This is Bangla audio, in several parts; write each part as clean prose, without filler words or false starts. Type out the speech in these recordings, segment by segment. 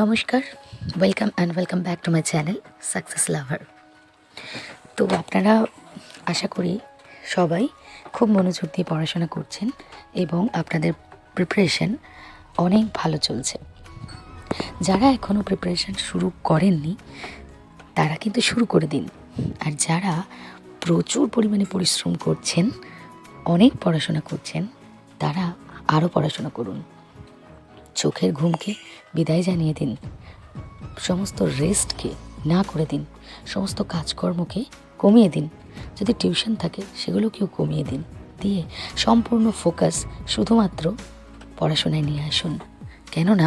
নমস্কার, welcome back to my channel success lover. তো আপনারা আশা করি সবাই খুব মনোযোগ দিয়ে পড়াশোনা করছেন এবং আপনাদের প্রিপারেশন অনেক ভালো চলছে। যারা এখনও প্রিপারেশন শুরু করেননি তারা কিন্তু শুরু করে দিন, আর যারা প্রচুর পরিমাণে পরিশ্রম করছেন, অনেক পড়াশোনা করছেন, তারা আরও পড়াশোনা করুন। চোখের ঘুমকে বিদায় জানিয়ে দিন, সমস্ত রেস্টকে না করে দিন, সমস্ত কাজকর্মকে কমিয়ে দিন, যদি টিউশন থাকে সেগুলোকেও কমিয়ে দিন, দিয়ে সম্পূর্ণ ফোকাস শুধুমাত্র পড়াশোনায় নিয়ে আসুন। কেননা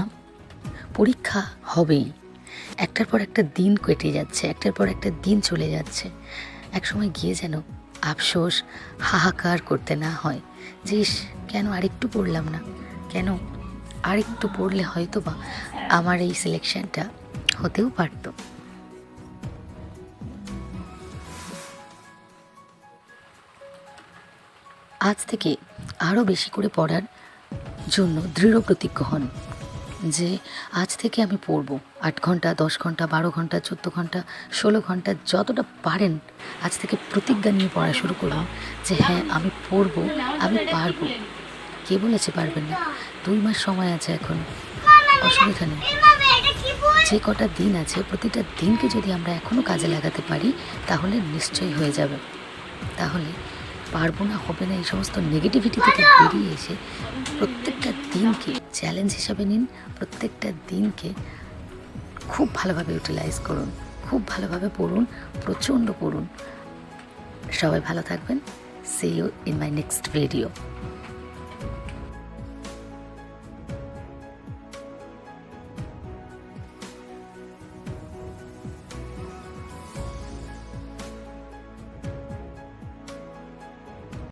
পরীক্ষা হবেই, একটার পর একটা দিন কেটে যাচ্ছে, একটার পর একটা দিন চলে যাচ্ছে। একসময় গিয়ে যেন আফসোস হাহাকার করতে না হয় যে কেন আরেকটু পড়লাম না, কেন আরেকটু পড়লে হয়তো বা আমার এই সিলেকশনটা হতেও পারত। আজ থেকে আরও বেশি করে পড়ার জন্য দৃঢ় প্রতিজ্ঞ হন যে আজ থেকে আমি পড়ব 8 ঘন্টা, 10 ঘন্টা, 12 ঘন্টা, 14 ঘন্টা, 16 ঘন্টা, যতটা পারেন আজ থেকে প্রতিজ্ঞা নিয়ে পড়া শুরু করুন যে হ্যাঁ আমি পড়ব, আমি পারবো। কে বলেছে পারবেন না? 2 মাস সময় আছে এখন, অসুবিধা নেই। যে কটা দিন আছে প্রতিটা দিনকে যদি আমরা এখনও কাজে লাগাতে পারি তাহলে নিশ্চয়ই হয়ে যাবে। তাহলে পারবো না, হবে না, এই সমস্ত নেগেটিভিটি থেকে বেরিয়ে এসে প্রত্যেকটা দিনকে চ্যালেঞ্জ হিসাবে নিন, প্রত্যেকটা দিনকে খুব ভালোভাবে ইউটিলাইজ করুন, খুব ভালোভাবে পড়ুন, প্রচণ্ড পড়ুন। সবাই ভালো থাকবেন। See you in my next video.